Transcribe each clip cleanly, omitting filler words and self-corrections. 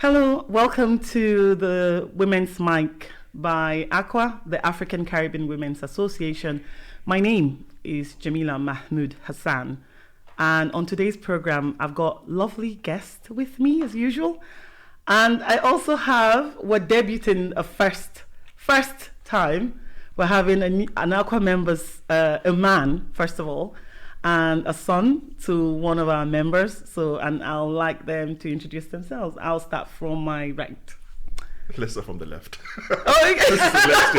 Hello, welcome to the Women's Mic by ACWA, the African Caribbean Women's Association. My name is Jamila Mahmoud Hassan, and on today's program, I've got lovely guests with me as usual, and I also have, we're debuting a first time. We're having an ACWA members, a man, first of all, and a son to one of our members. And I'll like them to introduce themselves. I'll start from my right. Let's start from the left. Oh, okay. This is the left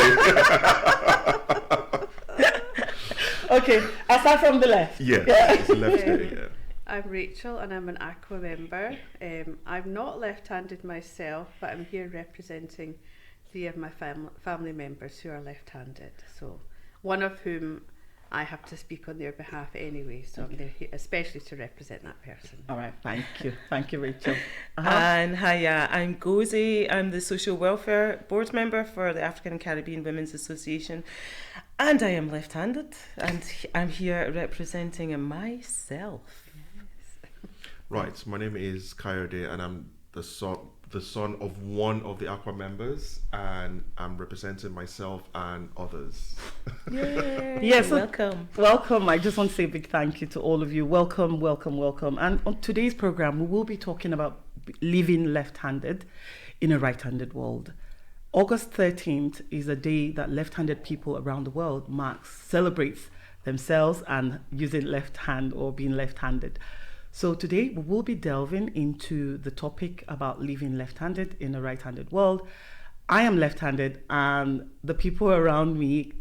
day. Okay, I'll start from the left. Yeah, it's the left day, yeah. I'm Rachel and I'm an ACWA member. I'm not left-handed myself, but I'm here representing three of my family members who are left-handed. So one of whom I have to speak on their behalf anyway, so I'm there here especially to represent that person. All right, thank you, Rachel. And hiya, I'm Gozi. I'm the Social Welfare Board Member for the African and Caribbean Women's Association, and I am left-handed, and I'm here representing myself. Right, my name is Kayode, and I'm the son of one of the ACWA members, and I'm representing myself and others. Yay! Yes, Welcome. I just want to say a big thank you to all of you. Welcome. And on today's program, we will be talking about living left-handed in a right-handed world. August 13th is a day that left-handed people around the world celebrates themselves and using left hand or being left-handed. So today we will be delving into the topic about living left-handed in a right-handed world. I am left-handed, and the people around me,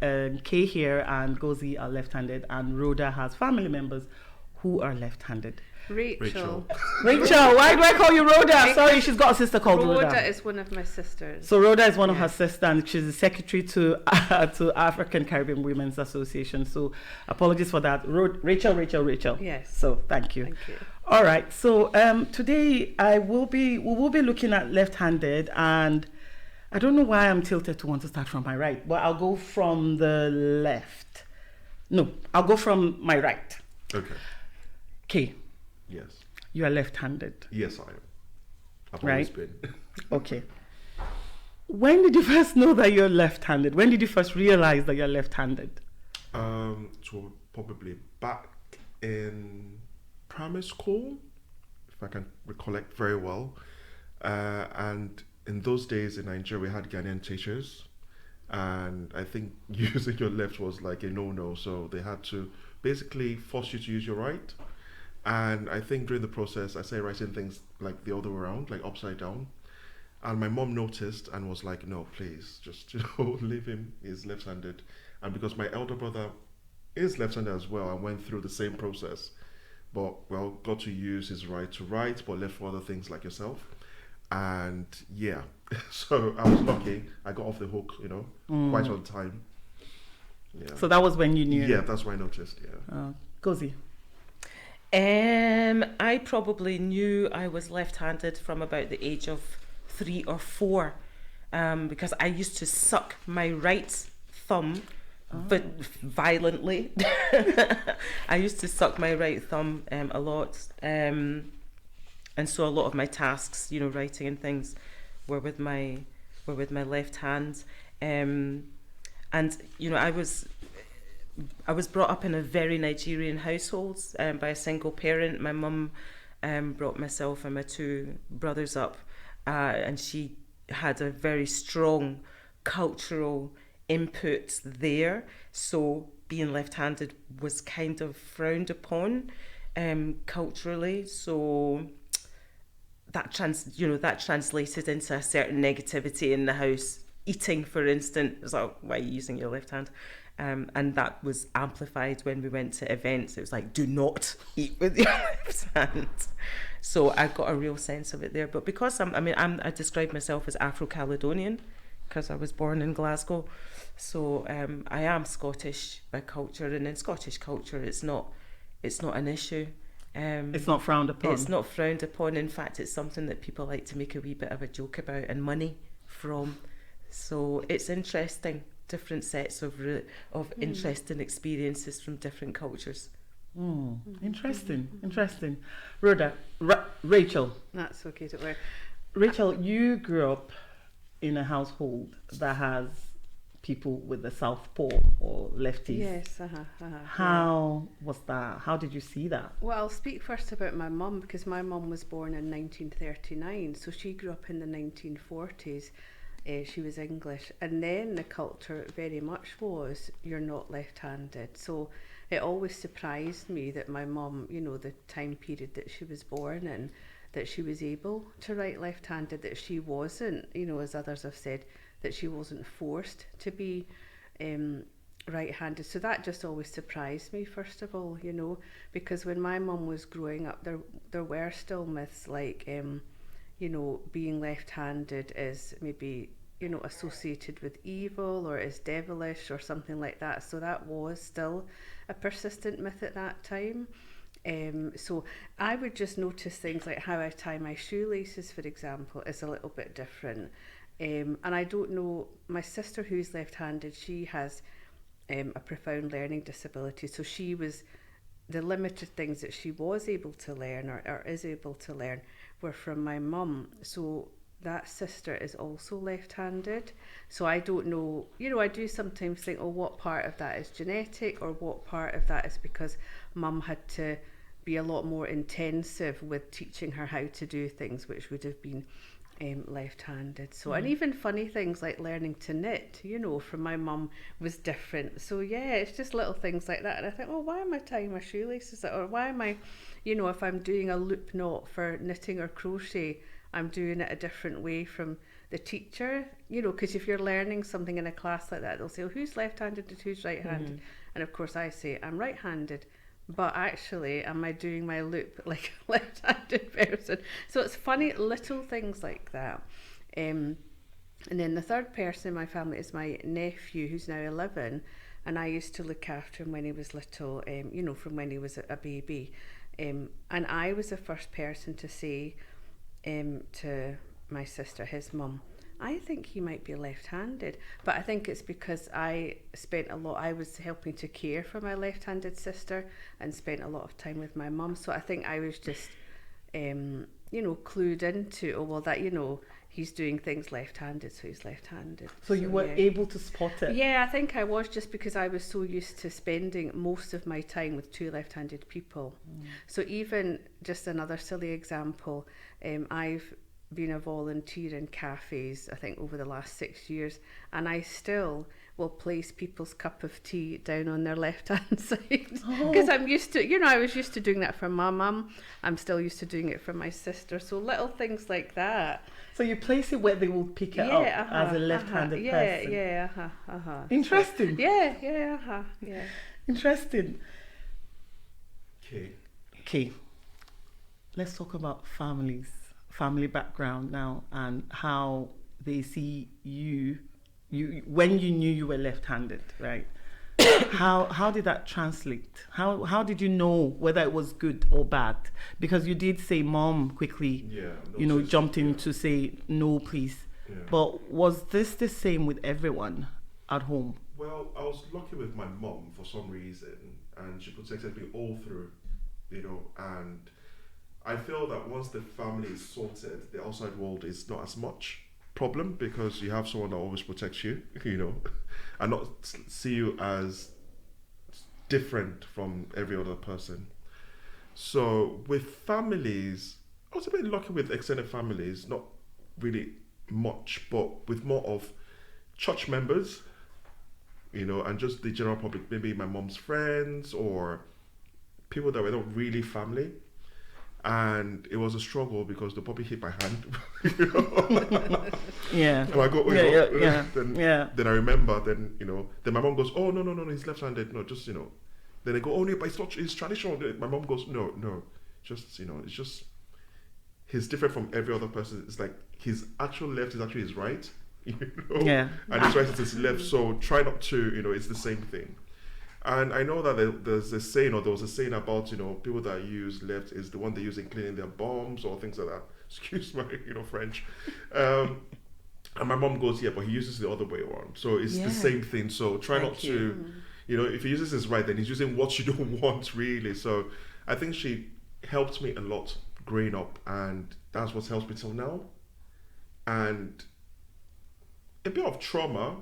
Kay here and Gozi, are left-handed, and Rhoda has family members who are left-handed. Rachel, why do I call you Rhoda? Sorry, she's got a sister called Rhoda. Rhoda is one of my sisters. So Rhoda is one of her sisters, and she's the secretary to African Caribbean Women's Association. So apologies for that. Rachel. Yes. So thank you. Thank you. All right. So today we will be looking at left-handed, and I don't know why I'm tilted to want to start from my right, but I'll go from the left. No, I'll go from my right. Okay. Okay. Yes. You are left-handed. Yes, I am. I've Right. always been. Okay. When did you first know that you're left-handed? When did you first realize that you're left-handed? So probably back in primary school, if I can recollect very well. And in those days in Nigeria, we had Ghanaian teachers, and I think using your left was like a no-no. So they had to basically force you to use your right. And I think during the process, I started writing things like the other way around, like upside down. And my mom noticed and was like, no, please, just, leave him. He's left-handed. And because my elder brother is left-handed as well, I went through the same process. But, got to use his right to write, but left for other things like yourself. And yeah, so I was lucky. I got off the hook, quite on time. Yeah. So that was when you knew? Yeah, that's when I noticed, yeah. Gozi? I probably knew I was left-handed from about the age of 3 or 4, because I used to suck my right thumb, but violently. I used to suck my right thumb a lot, and so a lot of my tasks, writing and things, were with my left hand, and I was brought up in a very Nigerian household by a single parent. My mum brought myself and my 2 brothers up, and she had a very strong cultural input there. So being left-handed was kind of frowned upon culturally. So that translated into a certain negativity in the house. Eating, for instance, it's like, why are you using your left hand? And that was amplified when we went to events. It was like, do not eat with your left hand. So I got a real sense of it there. But because I describe myself as Afro-Caledonian because I was born in Glasgow. So I am Scottish by culture, and in Scottish culture, it's not an issue. It's not frowned upon. It's not frowned upon. In fact, it's something that people like to make a wee bit of a joke about and money from. So it's interesting. Different sets of interesting experiences from different cultures. Interesting. Rhoda, Rachel. That's okay, don't worry. Rachel, you grew up in a household that has people with the southpaw or lefties. Yes, How was that? How did you see that? Well, I'll speak first about my mum, because my mum was born in 1939, so she grew up in the 1940s. She was English, and then the culture very much was you're not left-handed. So it always surprised me that my mum, you know, the time period that she was born in, that she was able to write left-handed, that she wasn't, you know, as others have said, that she wasn't forced to be right-handed. So that just always surprised me, first of all, you know, because when my mum was growing up, there were still myths like, you know, being left-handed is maybe, you know, associated with evil or is devilish or something like that. So that was still a persistent myth at that time. So I would just notice things like how I tie my shoelaces, for example, is a little bit different. And I don't know, my sister who's left-handed, she has a profound learning disability. So she was, the limited things that she was able to learn or is able to learn were from my mum. So that sister is also left-handed. So I don't know, you know, I do sometimes think, oh, what part of that is genetic or what part of that is because mum had to be a lot more intensive with teaching her how to do things, which would have been left-handed. So and even funny things like learning to knit, you know, from my mum was different. So yeah, it's just little things like that. And I think, oh, why am I tying my shoelaces? Or why am I, you know, if I'm doing a loop knot for knitting or crochet, I'm doing it a different way from the teacher, you know, because if you're learning something in a class like that, they'll say, oh, who's left-handed and who's right-handed? And of course I say, I'm right-handed, but actually, am I doing my loop like a left-handed person? So it's funny, little things like that. And then the third person in my family is my nephew, who's now 11, and I used to look after him when he was little, you know, from when he was a baby. And I was the first person to say to my sister, his mum, I think he might be left-handed, but I think it's because I was helping to care for my left-handed sister and spent a lot of time with my mum. So I think I was just, you know, clued into, oh, well, that, you know, he's doing things left-handed, so he's left-handed. So you were able to spot it? Yeah, I think I was, just because I was so used to spending most of my time with two left-handed people. So even just another silly example, I've been a volunteer in cafes, I think, over the last 6 years, and I still will place people's cup of tea down on their left-hand side because I'm used to, you know, I was used to doing that for my mum. I'm still used to doing it for my sister. So little things like that. So you place it where they will pick it up as a left-handed person. Interesting. Yeah. Interesting. Okay. Let's talk about family background now, and how they see you when you knew you were left-handed, right? How did that translate? How did you know whether it was good or bad? Because you did say mom quickly, jumped in to say no, please. Yeah. But was this the same with everyone at home? Well, I was lucky with my mom for some reason, and she protected me all through, you know, and I feel that once the family is sorted, the outside world is not as much problem, because you have someone that always protects you, you know, and not see you as different from every other person. So with families, I was a bit lucky with extended families, not really much, but with more of church members, you know, and just the general public, maybe my mom's friends or people that were not really family. And it was a struggle because the puppy hit my hand. You know? Yeah. And I go, Then I remember, then my mom goes, oh, no, he's left-handed. No, just, Then they go, oh, no, but it's traditional. My mom goes, no, just, it's just, he's different from every other person. It's like his actual left is actually his right, you know? Yeah. And his right is his left. So try not to, it's the same thing. And I know that there was a saying about, people that use left is the one they use in cleaning their bombs or things like that. Excuse my, French. And my mom goes, yeah, but he uses the other way around. So it's the same thing. So try not to, if he uses his right, then he's using what you don't want, really. So I think she helped me a lot growing up, and that's what helps me till now. and a bit of trauma,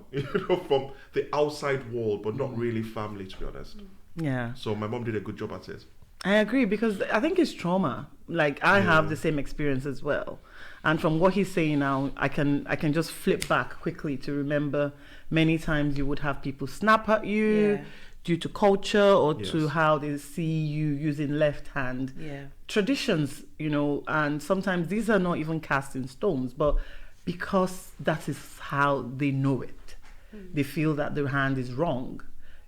from the outside world, but not really family, to be honest. Yeah. So my mom did a good job at it. I agree, because I think it's trauma. Like, I have the same experience as well. And from what he's saying now, I can just flip back quickly to remember many times you would have people snap at you due to culture or to how they see you using left hand. Yeah. Traditions, and sometimes these are not even cast in stones, but because that is how they know it. They feel that their hand is wrong,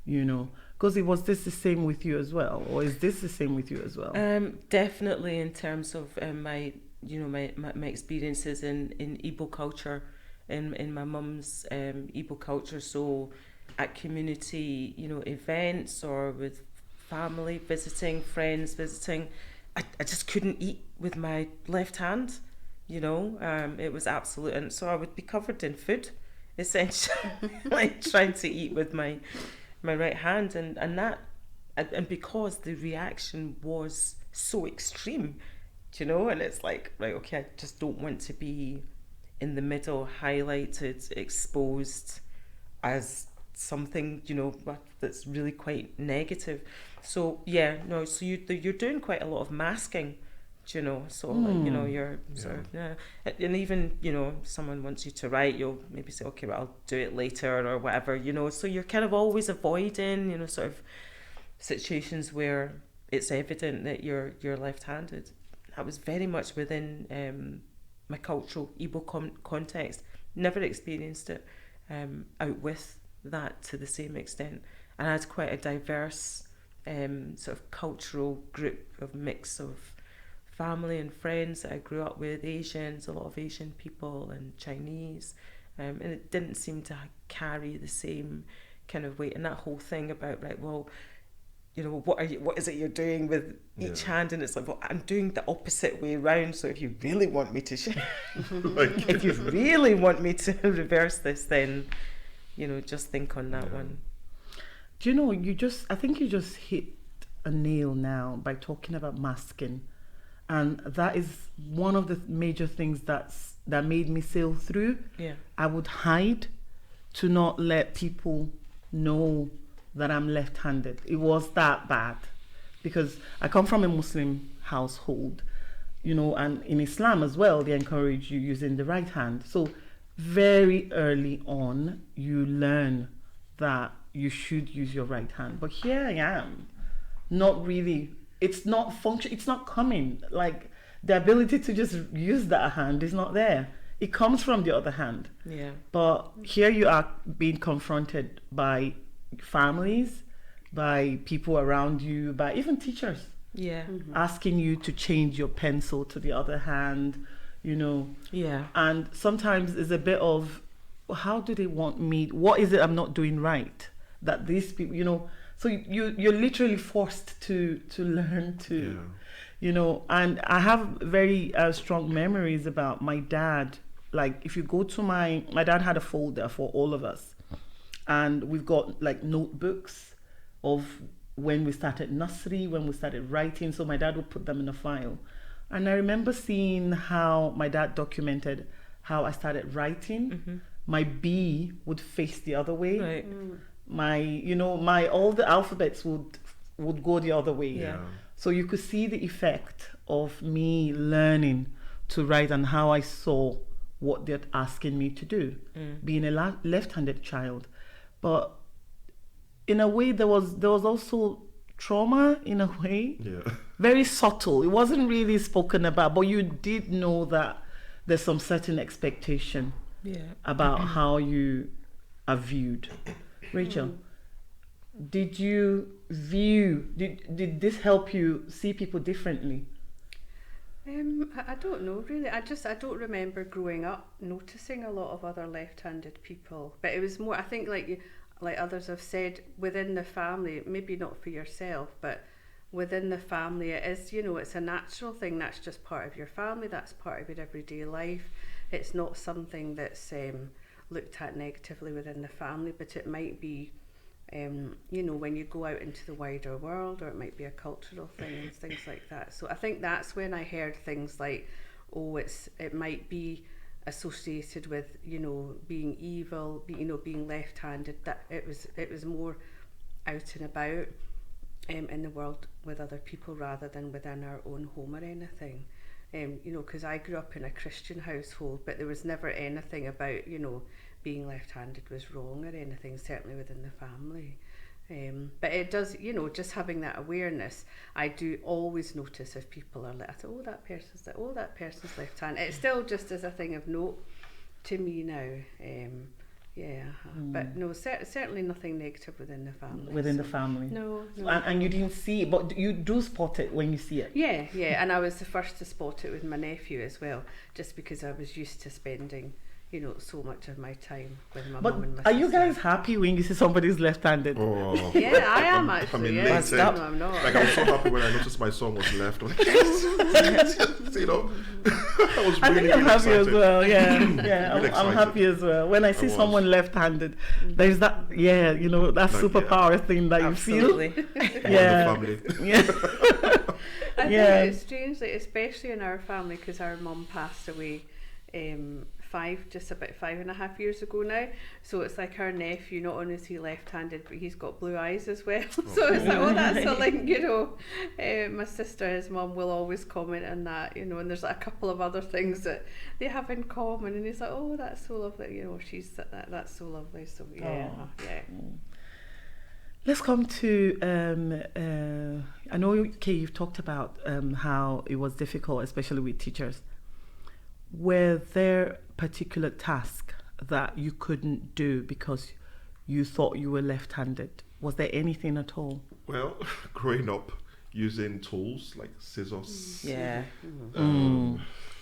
Because was this the same with you as well, or is this the same with you as well? Definitely, in terms of my experiences in Igbo culture, in my mum's Igbo culture. So at community, events or with family visiting, friends visiting, I just couldn't eat with my left hand. It was absolute, and so I would be covered in food, essentially, like trying to eat with my right hand, and because the reaction was so extreme, and it's like, right, okay, I just don't want to be in the middle, highlighted, exposed as something, that's really quite negative. So so you're doing quite a lot of masking, so you're sort of, and even, someone wants you to write, you'll maybe say, okay, well, I'll do it later or whatever, so you're kind of always avoiding, sort of situations where it's evident that you're left-handed. That was very much within my cultural Igbo context. Never experienced it out with that to the same extent, and I had quite a diverse sort of cultural group of mix of family and friends that I grew up with, Asians, a lot of Asian people, and Chinese, and it didn't seem to carry the same kind of weight. And that whole thing about, right, well, what is it you're doing with each hand? And it's like, well, I'm doing the opposite way around. So if you really want me to if you really want me to reverse this, then just think on that one. Do you know, I think you just hit a nail now by talking about masking. And that is one of the major things that made me sail through. Yeah. I would hide to not let people know that I'm left-handed. It was that bad, because I come from a Muslim household, and in Islam as well, they encourage you using the right hand. So very early on, you learn that you should use your right hand. But here I am, not really. It's not it's not coming. Like, the ability to just use that hand is not there. It comes from the other hand. Yeah. But here you are being confronted by families, by people around you, by even teachers. Yeah. Asking you to change your pencil to the other hand, Yeah. And sometimes it's a bit of, how do they want me? What is it I'm not doing right? That these people, so you're literally forced to learn to, and I have very strong memories about my dad. Like, if you go to my dad had a folder for all of us, and we've got like notebooks of when we started nursery, when we started writing. So my dad would put them in a file. And I remember seeing how my dad documented how I started writing. My B would face the other way. Right. My all the alphabets would go the other way. Yeah. So you could see the effect of me learning to write and how I saw what they're asking me to do, being a left-handed child. But in a way, there was also trauma, in a way. Yeah. Very subtle. It wasn't really spoken about, but you did know that there's some certain expectation about how you are viewed. Rachel, did this help you see people differently? I don't know really. I don't remember growing up noticing a lot of other left-handed people, but it was more, I think, like others have said, within the family, maybe not for yourself, but within the family, it is, it's a natural thing. That's just part of your family. That's part of your everyday life. It's not something that's looked at negatively within the family, but it might be, when you go out into the wider world, or it might be a cultural thing and things like that. So I think that's when I heard things like, it might be associated with, you know, being evil, you know, being left-handed. That it was more out and about in the world with other people rather than within our own home or anything. You know, because I grew up in a Christian household, but there was never anything about, you know, being left-handed was wrong or anything, certainly within the family. But it does, you know, just having that awareness, I do always notice if people are like, oh, that person's left-handed. It still just is a thing of note to me now. But no, certainly nothing negative within the family. Within the family. No. And you didn't see it, but you do spot it when you see it. Yeah, and I was the first to spot it with my nephew as well, just because I was used to spending, you know, so much of my time with my mum and my But are sister. you guys happy when you see somebody's left-handed? Oh. Yeah, I am actually. I'm Yeah. elated. No, I'm not. Like, I was so happy when I noticed my son was left. I was like, yes! You know, I was I really, think I'm really happy excited. as well. Yeah, Really I'm excited. happy as well. When I see was. someone left-handed, there's that, you know, that Like, superpower thing that Absolutely. you feel. All Yeah. in the family. Yeah. I Yeah. think it's strange, like, especially in our family, because our mum passed away just about 5.5 years ago now. So it's like our nephew, not only is he left-handed, but he's got blue eyes as well. So it's like, oh, that's a link, you know. My sister, his mum, will always comment on that, you know, and there's like a couple of other things that they have in common, and he's like, oh, that's so lovely, you know, that's so lovely. So yeah. Let's come to, I know, Kay, you've talked about how it was difficult, especially with teachers. Were there particular tasks that you couldn't do because you thought you were left-handed? Was there anything at all? Well, growing up using tools like scissors, Yeah.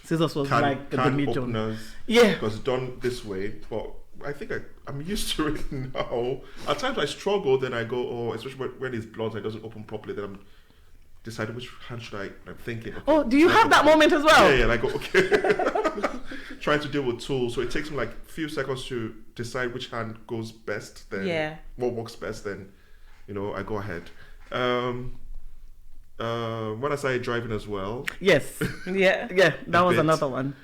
Scissors was can like the medium. openers, Yeah. because done this way, but I think I'm used to it now. At times I struggle, then I go, oh, especially when it's blunt and it doesn't open properly, then I'm deciding which hand should I'm thinking. Okay, Oh, do you have that moment as well? Yeah, like, okay. Trying to deal with tools, so it takes me like a few seconds to decide which hand goes best, then what works best, then, you know, I go ahead. When I started driving as well, Yes. Yeah. Yeah, that was bit. another one.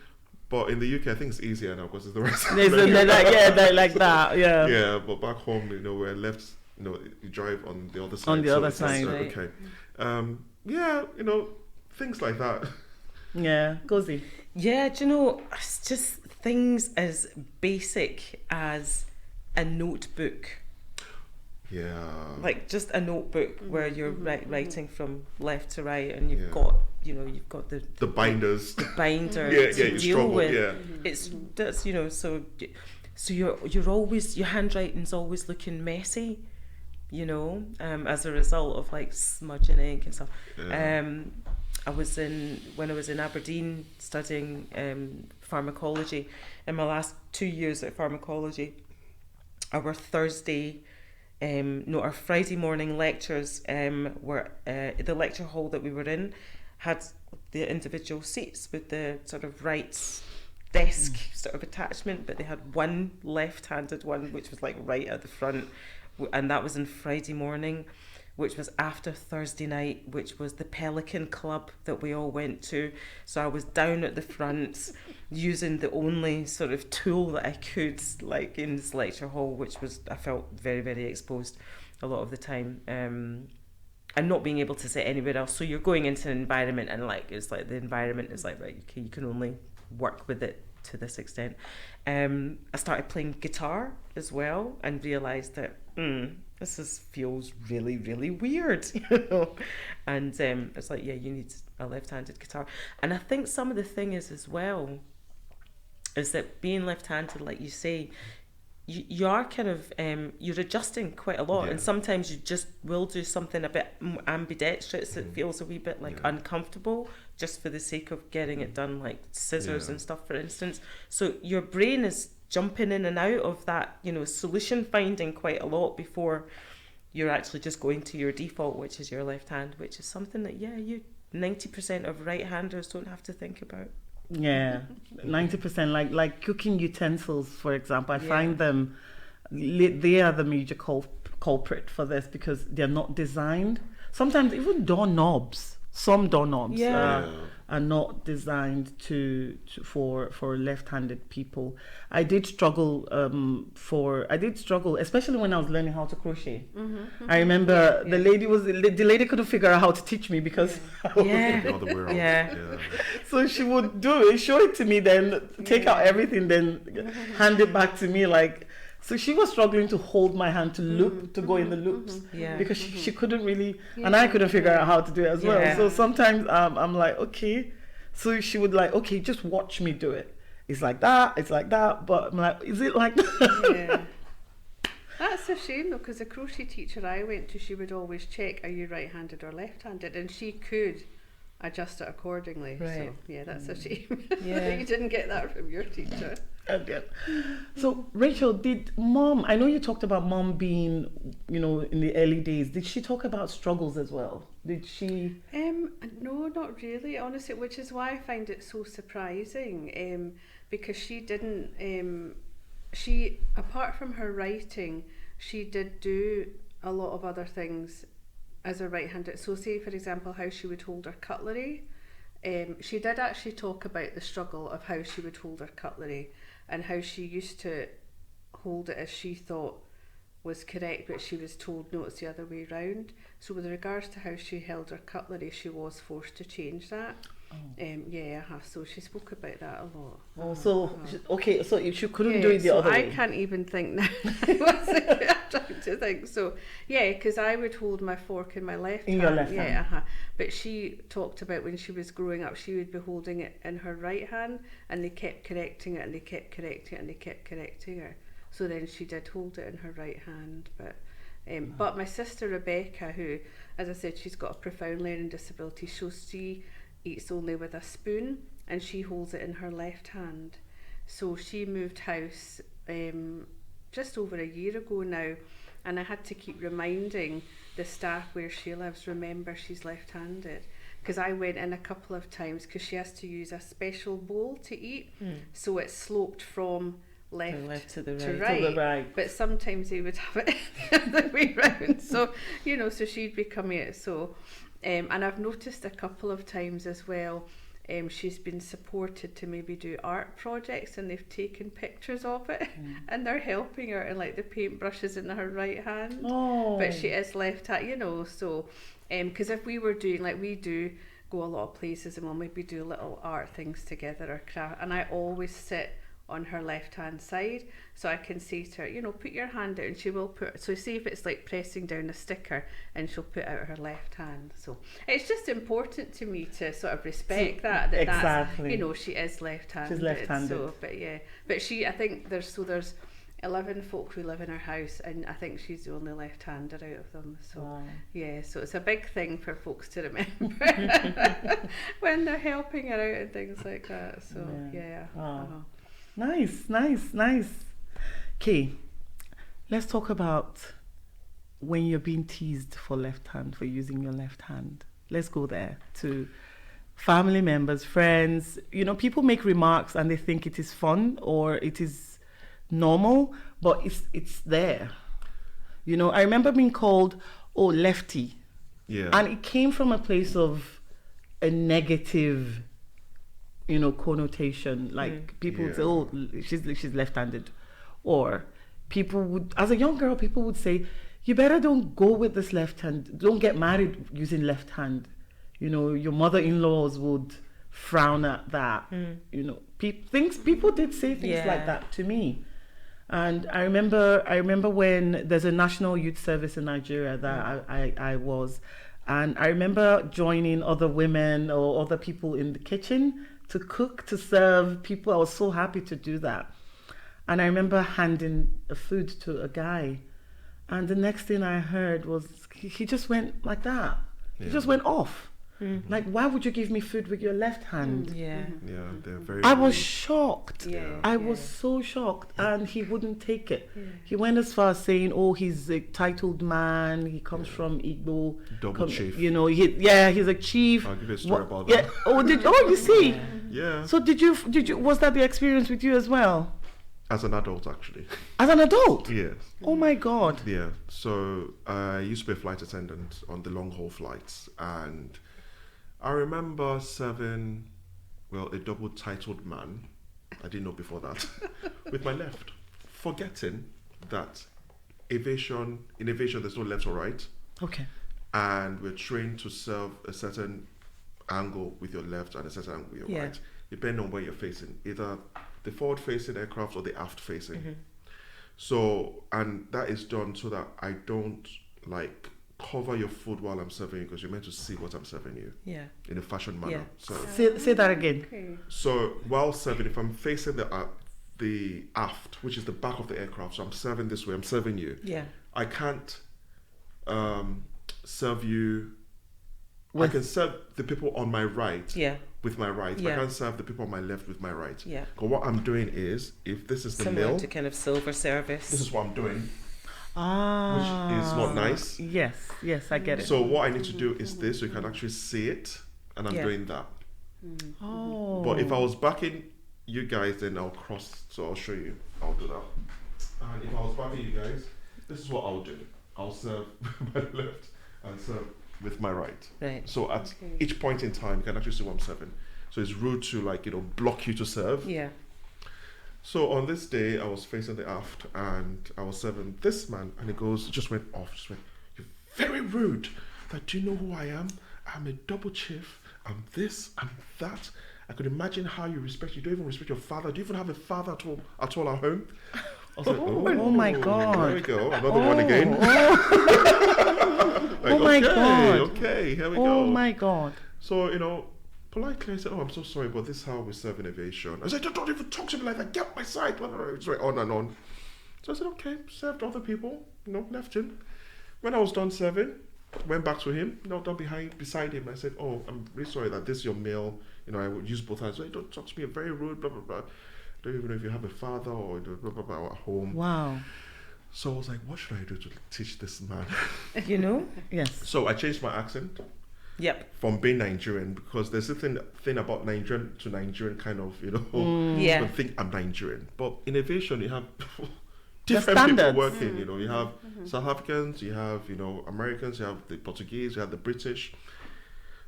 but in the UK I think it's easier now because it's the right side. They're like that, yeah. Yeah, but back home, you know, we're left, you know, you drive on the other side. On the other it's side. Right. Okay. Yeah, you know, things like that. Yeah, Gozi. Yeah, do you know, it's just things as basic as a notebook. Yeah. Like just a notebook where you're writing from left to right, and you've Yeah. got, you know, you've got the binders. binder Yeah, to you deal struggle, with. yeah. It's that's, you know, so you're always, your handwriting's always looking messy, you know, as a result of like smudging ink and stuff. Yeah. When I was in Aberdeen studying pharmacology, in my last 2 years at pharmacology, our Friday morning lectures were the lecture hall that we were in had the individual seats with the sort of right desk sort of attachment, but they had one left-handed one which was like right at the front, and that was on Friday morning, which was after Thursday night, which was the Pelican Club that we all went to. So I was down at the front using the only sort of tool that I could, like in this lecture hall, which was, I felt very, very exposed a lot of the time. And not being able to sit anywhere else. So you're going into an environment and like, it's like the environment is like, right, you can only work with it to this extent. I started playing guitar as well and realised that, this feels really, really weird, you know. And it's like, yeah, you need a left-handed guitar. And I think some of the thing is as well, is that being left-handed, like you say, you are kind of, you're adjusting quite a lot. Yeah. And sometimes you just will do something a bit ambidextrous that feels a wee bit like uncomfortable, just for the sake of getting it done, like scissors and stuff, for instance. So your brain is jumping in and out of that, you know, solution finding quite a lot before you're actually just going to your default, which is your left hand, which is something that, 90% of right-handers don't have to think about. Yeah, 90%. Like cooking utensils, for example, I find them, they are the major culprit for this because they're not designed. Sometimes even doorknobs, some doorknobs, are not designed for left-handed people. I did struggle, especially when I was learning how to crochet. I remember the lady couldn't figure out how to teach me because The other way around. Yeah. so she would do it, show it to me, then take out everything, then hand it back to me. Like, so she was struggling to hold my hand to loop, to go in the loops, because she couldn't really, and I couldn't figure out how to do it as well. So sometimes I'm like, okay. So she would like, okay, just watch me do it. It's like that, but I'm like, is it like that? That's a shame though, because the crochet teacher I went to, she would always check, are you right-handed or left-handed, and she could adjust it accordingly. Right. So yeah, that's a shame. Yeah. You didn't get that from your teacher. So Rachel, did mom, I know you talked about mom being, in the early days, did she talk about struggles as well? Did she? No, not really, honestly, which is why I find it so surprising, because she didn't, she, apart from her writing, she did do a lot of other things as a right-handed. So say, for example, how she would hold her cutlery. She did actually talk about the struggle of how she would hold her cutlery and how she used to hold it as she thought was correct, but she was told no, it's the other way round. So with regards to how she held her cutlery, she was forced to change that. So she spoke about that a lot. So she couldn't do it the other way. I can't even think now. I'm trying to think. So because I would hold my fork in my left hand. Your left hand. But she talked about when she was growing up, she would be holding it in her right hand, and they kept correcting it, and they kept correcting it, and they kept correcting her. So then she did hold it in her right hand. But my sister Rebecca, who, as I said, she's got a profound learning disability, so she eats only with a spoon, and she holds it in her left hand. So she moved house just over a year ago now, and I had to keep reminding the staff where she lives, remember she's left-handed, because I went in a couple of times because she has to use a special bowl to eat, so it's sloped from left to the right. But sometimes they would have it the other way round, so so she'd be coming at and I've noticed a couple of times as well, she's been supported to maybe do art projects, and they've taken pictures of it, and they're helping her, and like the paintbrushes in her right hand, but she is left-handed, so because if we were doing, like we do go a lot of places and we'll maybe do little art things together or craft, and I always sit on her left hand side, so I can say to her, put your hand out, and she will put, so see if it's like pressing down a sticker, and she'll put out her left hand. So it's just important to me to sort of respect that exactly. That's, she is left-handed. She's left-handed. So, but she, I think there's 11 folk who live in her house, and I think she's the only left-hander out of them. So so it's a big thing for folks to remember when they're helping her out and things like that. So Nice. Okay, let's talk about when you're being teased for using your left hand. Let's go there to family members, friends. People make remarks and they think it is fun or it is normal, but it's there. I remember being called, lefty. Yeah. And it came from a place of a negative connotation, like people would say, she's left-handed, or people would, as a young girl, people would say, you better don't go with this left hand, don't get married using left hand, your mother-in-laws would frown at that. People did say things like that to me. And I remember when there's a national youth service in Nigeria that I was, and I remember joining other women or other people in the kitchen to cook, to serve people. I was so happy to do that. And I remember handing a food to a guy, and the next thing I heard was he just went like that. He just went off. Like, why would you give me food with your left hand? They're very I was shocked. I was so shocked, and he wouldn't take it. He went as far as saying, he's a titled man, he comes from Igbo, double chief. He's a chief. I'll give you a story about that. You see? Yeah. So did you was that the experience with you as well? As an adult, actually. As an adult? Yes. Oh my God. Yeah. So I used to be a flight attendant on the long haul flights, and I remember serving, well, a double-titled man. I didn't know before that. With my left, forgetting that in aviation, there's no left or right, Okay. and we're trained to serve a certain angle with your left and a certain angle with your Yeah. right, depending on where you're facing, either the forward-facing aircraft or the aft-facing. So, and that is done so that I don't like cover your food while I'm serving you, because you're meant to see what I'm serving you Yeah. in a fashion manner. Yeah. So, Say that again. Okay. so while serving, if I'm facing the aft, which is the back of the aircraft, so I'm serving this way, I'm serving you. Yeah. I can't serve you. I With- can serve the people on my right Yeah. with my right. Yeah. I can't serve the people on my left with my right. Yeah. Because what I'm doing is, if this is the Similar meal, to kind of silver service. this is what I'm doing, Ah. which is not nice. Yes, I get it. So what I need to do is this, so you can actually see it, and I'm Yeah. doing that. Oh. But if I was backing you guys, then I'll cross. So I'll show you. I'll do that. And if I was backing you guys, this is what I'll do. I'll serve my left and serve with my right. Right. So at Okay. each point in time, you can actually see what I'm serving. So it's rude to block you to serve. Yeah. So on this day, I was facing the aft and I was serving this man, and it just went off. Just went, "You're very rude. Like, do you know who I am? I'm a double chief. I'm this. I'm that. I could imagine how you respect. You don't even respect your father. Do you even have a father at all at home?" I was like, Oh my God. There we go. Another one again. Oh my God. Okay, here we Oh go. my God. So, politely I said, "Oh, I'm so sorry, but this is how we serve in aviation." I said, "Don't even talk to me like that. Get my side." It's right on and on. So I said, "Okay," served other people, left him. When I was done serving, went back to him, knelt down beside him. I said, "Oh, I'm really sorry that this is your meal. I would use both hands. So, don't talk to me. You're very rude, blah, blah, blah. Don't even know if you have a father or blah, blah, blah, at home." Wow. So I was like, what should I do to teach this man? Yes. So I changed my accent Yep. from being Nigerian, because there's a thing about Nigerian to Nigerian kind of, Yeah. I think I'm Nigerian. But in aviation, you have different people standards. working, you have South Africans, you have, Americans, you have the Portuguese, you have the British.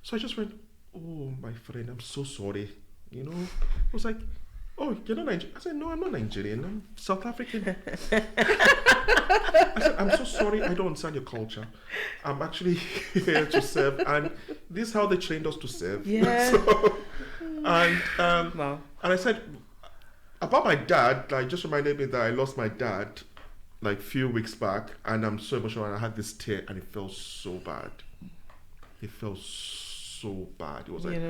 So I just went, "Oh, my friend, I'm so sorry." I was like, "Oh, you're not Nigerian?" I said, "No, I'm not Nigerian. I'm South African." I said, "I'm so sorry. I don't understand your culture. I'm actually here to serve, and this is how they trained us to serve." Yeah. Wow. And I said about my dad, just reminded me that I lost my dad few weeks back, and I'm so emotional, and I had this tear, and it felt so bad. It felt so bad. It was like,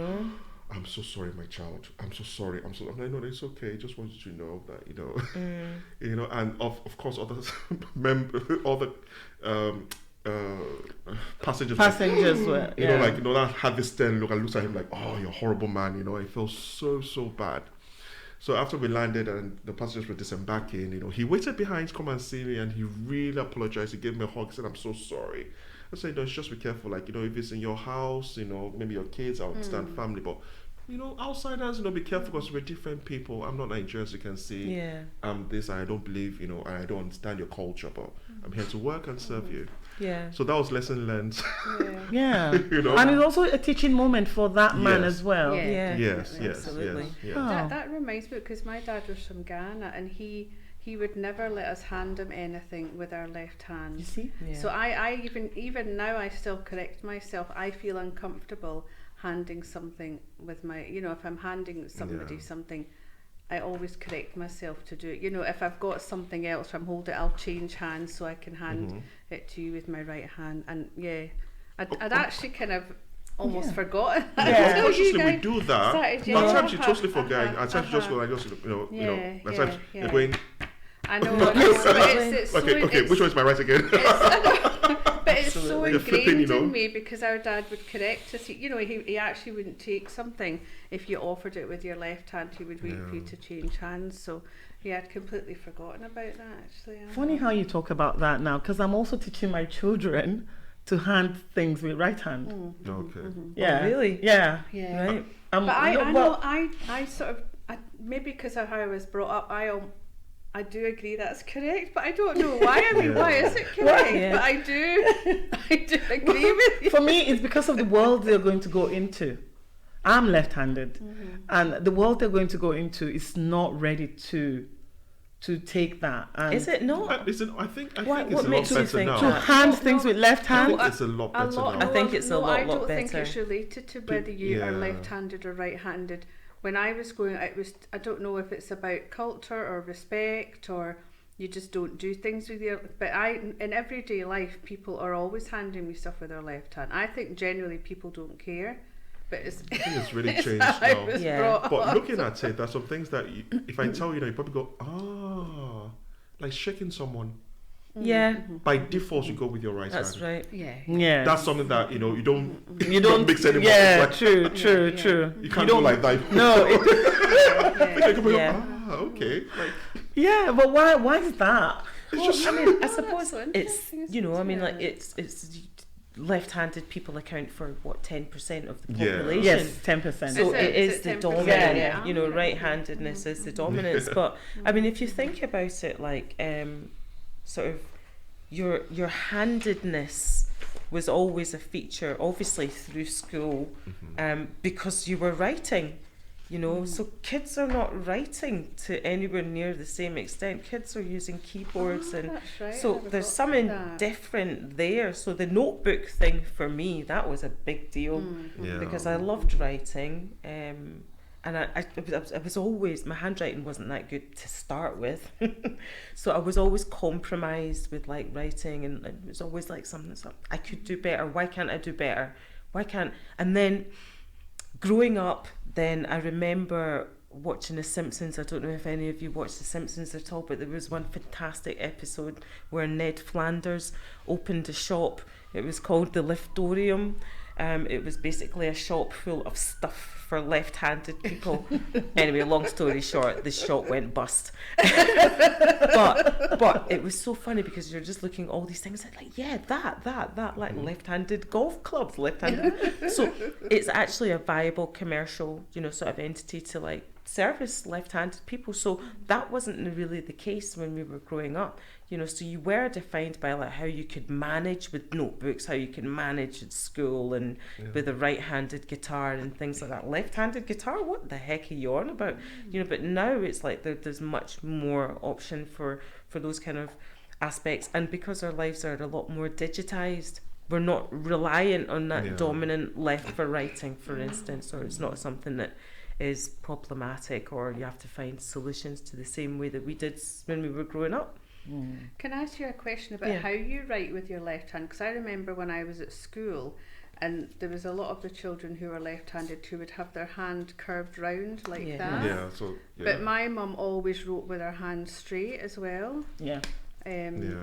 "I'm so sorry, my child. I'm so sorry. I'm like, no, it's okay. I just wanted you to know that, and of course, other passengers were, that had this stern look. I looked at him like, "Oh, you're a horrible man." I felt so bad. So after we landed and the passengers were disembarking, he waited behind to come and see me, and he really apologized. He gave me a hug. He said, "I'm so sorry." I said, just be careful. If it's in your house, maybe your kids, I understand family, but outsiders, be careful, because we're different people. I'm not Nigerian, as you can see. Yeah. I'm this, and I don't believe, and I don't understand your culture, but I'm here to work and serve you. Yeah. So that was lesson learned. Yeah. And it's also a teaching moment for that man Yes. as well. Yeah. Yes. Absolutely. Yes. Oh. That reminds me, because my dad was from Ghana, and he would never let us hand him anything with our left hand. You see? Yeah. So I even now I still correct myself. I feel uncomfortable handing something with my, if I'm handing somebody something, I always correct myself to do it. If I've got something else I'm holding, I'll change hands so I can hand it to you with my right hand. And I'd actually kind of almost forgotten. Yeah. Consciously we do that. At times you totally forget. At times you just go, at times you're going, I know, but it's okay, which one's my right again? But it's so You're flipping, ingrained in me, because our dad would correct us. He actually wouldn't take something if you offered it with your left hand. He would wait for you to change hands. So I'd completely forgotten about that, actually. Funny how you talk about that now, because I'm also teaching my children to hand things with right hand. Okay. Yeah. Oh, really? Yeah. Yeah. Right. But I sort of, maybe because of how I was brought up, I do agree that's correct, but I don't know why. I mean, why is it correct? Yeah. But I do agree with you. For me, it's because of the world they're going to go into. I'm left-handed, and the world they're going to go into is not ready to take that. And Is it not? I think it's What a lot makes you better think now. to that? hand No, things no. with left hand? I think it's a lot better now. I think it's a lot, I don't think better. it's related to whether you are Yeah. left-handed or right-handed. When I was going, it was, I don't know if it's about culture or respect, or you just don't do things with your. But in everyday life, people are always handing me stuff with their left hand. I think generally people don't care, but it's. I think it's really changed how I now. was Yeah. brought But up. looking at it, there's some things that if I tell you, you probably go, like shaking someone. Yeah, By default, you go with your right that's hand. right. Yeah. Yeah. That's something that you don't you don't mix anymore. Yeah, It's like, true. you can't go like that. No, I can go, Yeah. okay. Like, yeah, but why is that? it's Well, just I mean, I that's suppose so it's, interesting, isn't you know, I mean, it? like it's left-handed people account for what 10% of the Yeah. population. Yes, 10%. So Is it? it is Is it the 10%? dominant, Yeah. you know, right-handedness is the dominance. But I mean, if you think about it, like sort of your handedness was always a feature, obviously through school, because you were writing. You know, so kids are not writing to anywhere near the same extent. Kids are using keyboards, and That's right, I so never there's thought something about that. different there. So the notebook thing for me, that was a big deal Yeah. because I loved writing, and I was always, my handwriting wasn't that good to start with, so I was always compromised with like writing, and it was always like something that's I could do better. Why can't I do better? Why can't? And then growing up, then I remember watching The Simpsons. I don't know if any of you watched The Simpsons at all, but there was one fantastic episode where Ned Flanders opened a shop. It was called the Liftorium. It was basically a shop full of stuff for left-handed people. Anyway, long story short, the shop went bust. but it was so funny because you're just looking at all these things like, yeah, that, like left-handed golf clubs, left-handed. So it's actually a viable commercial, you know, sort of entity to like service left-handed people. So that wasn't really the case when we were growing up. You know, so you were defined by like how you could manage with notebooks, how you can manage at school, and with a right-handed guitar and things like that. Left-handed guitar, what the heck are you on about? You know, but now it's like there's much more option for those kind of aspects, and because our lives are a lot more digitized, we're not reliant on that dominant left for writing, for instance, or it's not something that is problematic, or you have to find solutions to the same way that we did when we were growing up. Can I ask you a question about how you write with your left hand? Because I remember when I was at school, and there was a lot of the children who were left-handed who would have their hand curved round like that. Yeah, so But my mum always wrote with her hand straight as well. Yeah.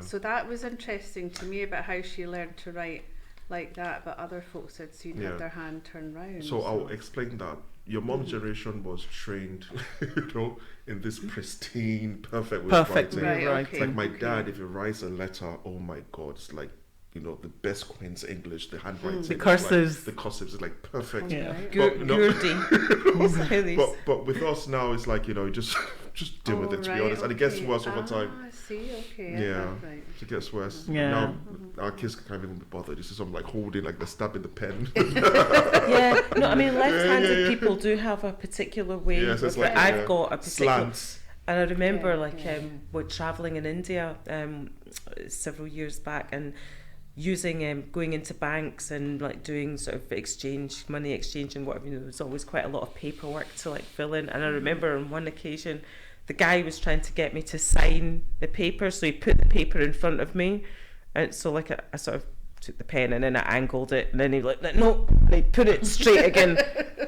So that was interesting to me about how she learned to write like that, but other folks had seen had their hand turned round. So I'll explain that. Your mom's generation was trained, you know, in this pristine, perfect way of writing. Right, It's like my dad, if he writes a letter, oh my God, it's like, you know, the best Queen's English, the handwriting. The is cursives. Like, the cursives is like perfect. Yeah. But with us now, it's like, you know, just deal with it, to be honest. And it gets worse over time. I see, okay. Yeah, Right. it gets worse. Yeah. Now our kids can't even be bothered. This is something like holding, like they're stabbing the pen. Yeah, no, I mean, left-handed people do have a particular way. Yes, it's with like, it. I've got a particular. slants. And I remember, we're traveling in India several years back, and using going into banks and like doing sort of money exchange and whatever. You know, there was always quite a lot of paperwork to like fill in. And I remember on one occasion, the guy was trying to get me to sign the paper, so he put the paper in front of me, and so like I sort of took the pen and then I angled it, and then he like no, and he put it straight again,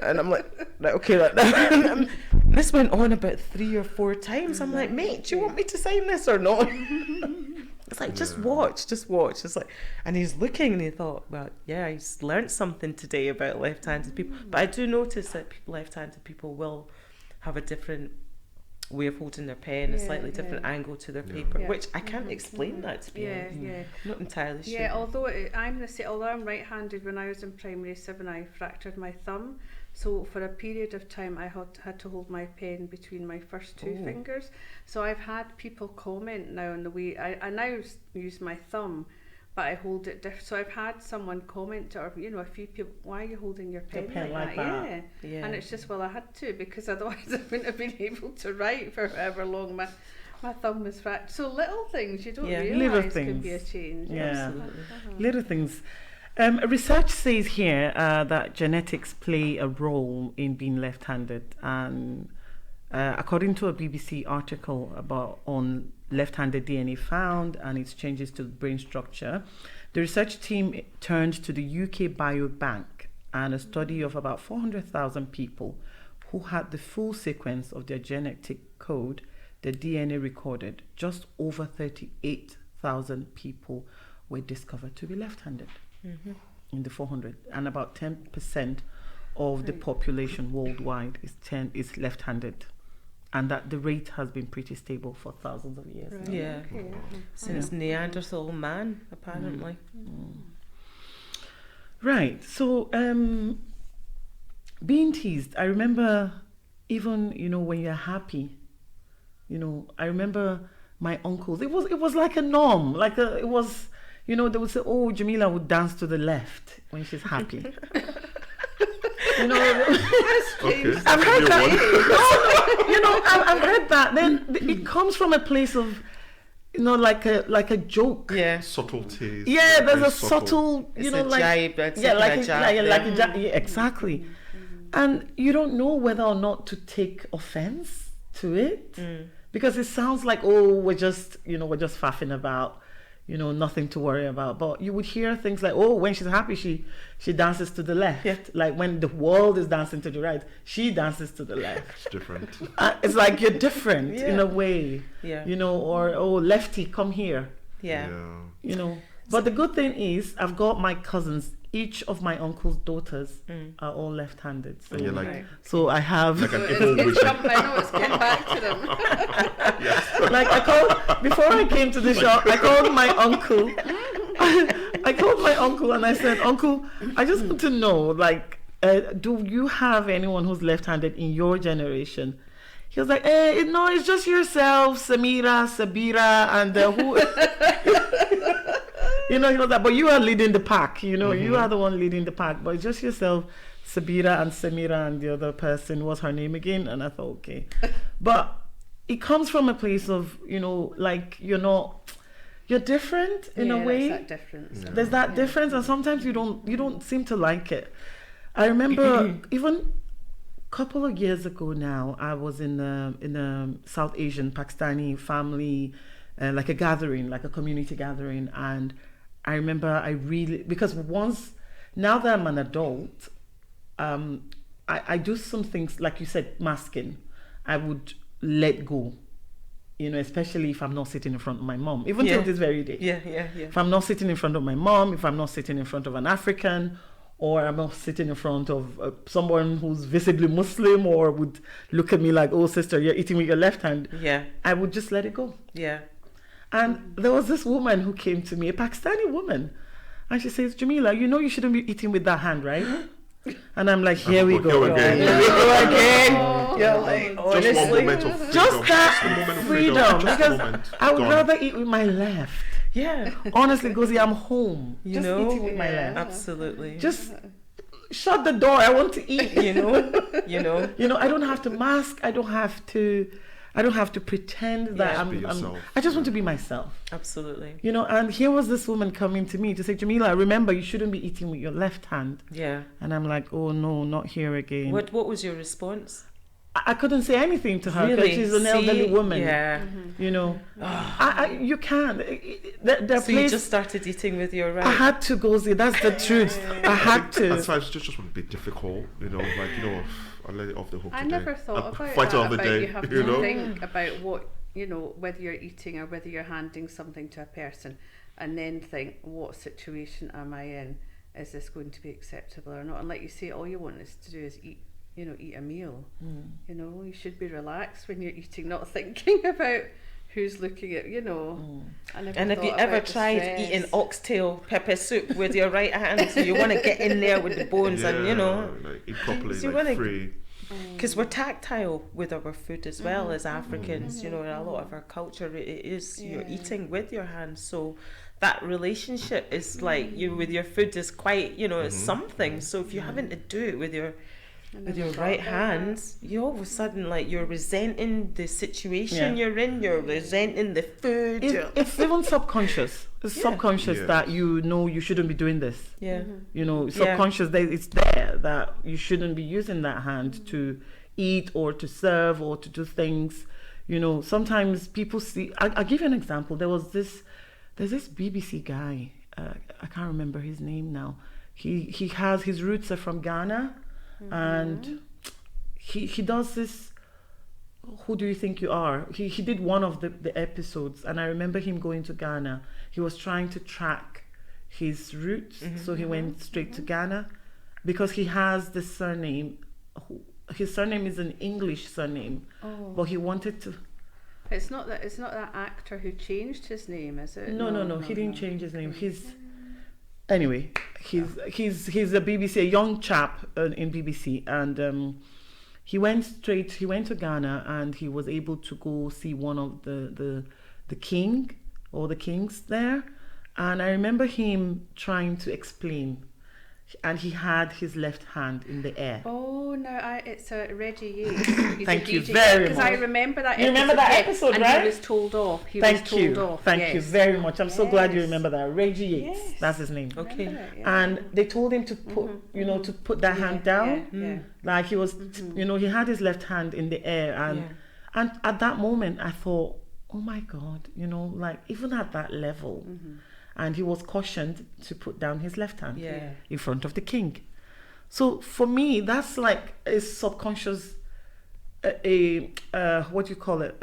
and I'm like, right, okay, like that. And this went on about 3 or 4 times. I'm like, mate, do you want me to sign this or not? It's like, just watch. It's like, and he's looking, and he thought, well, yeah, he's learnt something today about left-handed people. But I do notice that left-handed people will have a different way of holding their pen, a slightly different angle to their paper, which I can't explain that, to be honest. I'm not entirely sure. Yeah, although I'm right-handed, when I was in primary 7 I fractured my thumb, so for a period of time I had to hold my pen between my first two fingers. So I've had people comment now on the way I now use my thumb, but I hold it different. So I've had someone comment, or a few people, why are you holding your pen like that? Yeah. And it's just, well, I had to, because otherwise I wouldn't have been able to write for however long my thumb was fractured. So little things you don't realise could be a change. Yeah, little things. Research says here that genetics play a role in being left-handed, and according to a BBC article on left-handed DNA found and its changes to brain structure, the research team turned to the UK Biobank and a study of about 400,000 people who had the full sequence of their genetic code, the DNA recorded. Just over 38,000 people were discovered to be left-handed in the 400, and about 10% of the population worldwide is left-handed. And that the rate has been pretty stable for thousands of years. Right. Yeah. Since Neanderthal man, apparently. Right. So, being teased, I remember even, when you're happy, I remember my uncles. It was like a norm. It was, they would say, oh, Jamila would dance to the left when she's happy. I've heard that. I've heard that. Then it comes from a place of, like a joke. Yeah. Subtleties. Yeah, there's a subtle, it's a jibe. Exactly. And you don't know whether or not to take offense to it, because it sounds like, we're just faffing about. Nothing to worry about. But you would hear things like, when she's happy, she dances to the left. Yeah. Like when the world is dancing to the right, she dances to the left. It's different. It's like you're different in a way. Yeah. Or lefty, come here. Yeah. But the good thing is, I've got my cousins. Each of my uncle's daughters are all left-handed. So, and you're like, so I have. Like an it's I know it's come back to them. Like before I came to the shop, I called my uncle. I called my uncle and I said, Uncle, I just want to know, do you have anyone who's left-handed in your generation? He was like, no, it's just yourself, Samira, Sabira, and who. He was like, but you are leading the pack, you are the one leading the pack, but it's just yourself, Sabira and Samira, and the other person, what's her name again? And I thought, okay. But it comes from a place of, you're different in a way. There's that difference. Yeah. There's that difference, and sometimes you don't seem to like it. I remember even a couple of years ago now, I was in a South Asian Pakistani family, like a gathering, like a community gathering, and I remember because now that I'm an adult, I do some things, like you said, masking. I would let go, especially if I'm not sitting in front of my mom, even till this very day. Yeah. If I'm not sitting in front of my mom, if I'm not sitting in front of an African, or I'm not sitting in front of someone who's visibly Muslim, or would look at me like, oh, sister, you're eating with your left hand. Yeah. I would just let it go. Yeah. And there was this woman who came to me, a Pakistani woman, and she says, Jamila, you shouldn't be eating with that hand, right? And I'm like, here we go again. You're like, honestly, just that freedom, because I would rather eat with my left. Yeah. Honestly, Gozi, I'm home. Just eating with my left. Absolutely. Just shut the door. I want to eat. You know. I don't have to mask. I don't have to pretend that I just want to be myself. Absolutely. And here was this woman coming to me to say, Jamila, remember, you shouldn't be eating with your left hand. Yeah. And I'm like, oh no, not here again. What was your response? I couldn't say anything to her, because she's an elderly woman. Yeah. You can't. You just started eating with your right. I had to go see. That's the truth. I had to. At times, it just would be difficult. I'll let it off the hook today. I never thought about fight that. Another day, you have to think about what whether you're eating or whether you're handing something to a person, and then think, what situation am I in? Is this going to be acceptable or not? And like you say, all you want is to do is eat eat a meal. You should be relaxed when you're eating, not thinking about who's looking at, And have you ever tried eating oxtail pepper soup with your right hand? So you want to get in there with the bones and, like eat properly, so like free. Because we're tactile with our food as well as Africans, in a lot of our culture it is you're eating with your hands. So that relationship is like with your food is quite, it's something. So if you're having to do it with your right hand, you all of a sudden you're resenting the situation you're in, you're resenting the food. It's even subconscious. It's subconscious that you shouldn't be doing this. Subconscious that it's there that you shouldn't be using that hand to eat or to serve or to do things. Sometimes people see. I'll give you an example. There's this BBC guy. I can't remember his name now. He has his roots are from Ghana. And he does this, who do you think you are? He did one of the episodes, and I remember him going to Ghana. He was trying to track his roots, so he went straight to Ghana because he has the surname. His surname is an English surname, but he wanted to. It's not that actor who changed his name, is it? No. He didn't change his name. Anyway, he's a BBC, a young chap in BBC, and he went to Ghana, and he was able to go see one of the king or the kings there, and I remember him trying to explain, and he had his left hand in the air. Oh no, it's a Reggie Yates. Thank you very much. Because I remember that. You remember that episode, and right? He was told off. Thank you very much. I'm so glad you remember that. Reggie Yates, that's his name. Okay. And they told him to put, to put that hand down. Like he was, he had his left hand in the air, and at that moment I thought, oh my God, even at that level. And he was cautioned to put down his left hand in front of the king. So for me, that's like a subconscious, what do you call it?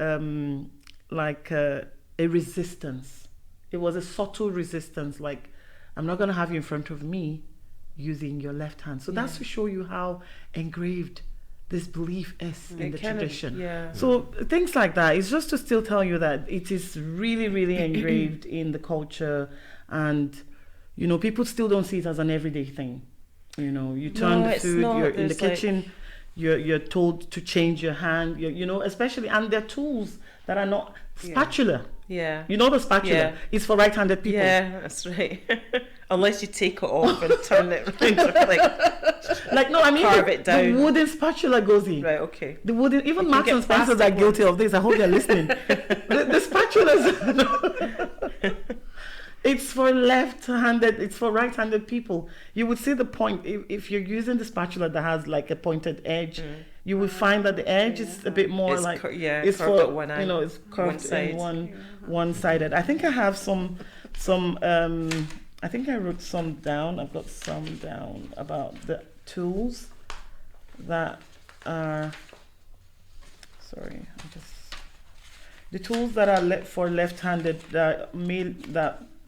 Like a resistance. It was a subtle resistance. Like, I'm not going to have you in front of me using your left hand. So that's to show you how engraved this belief is in the tradition. So things like that, it's just to still tell you that it is really, really engraved in the culture, and people still don't see it as an everyday thing. You turn the food, you're in the kitchen, you're told to change your hand, especially, and there are tools that are not spatula. The spatula is for right-handed people. Yeah, that's right. Unless you take it off and turn it around, carve it down. The wooden spatula goes in. Right, okay. The wooden, even Marks and Spencer are guilty of this. I hope you're listening. the spatulas. It's for left-handed, it's for right-handed people. You would see the point if you're using the spatula that has like a pointed edge. You will find that the edge is a bit more it's it's curved at one end. It's curved in one-sided. I think I have some. I think I wrote some down. I've got some down about the tools that are. Sorry, the tools that are for left-handed that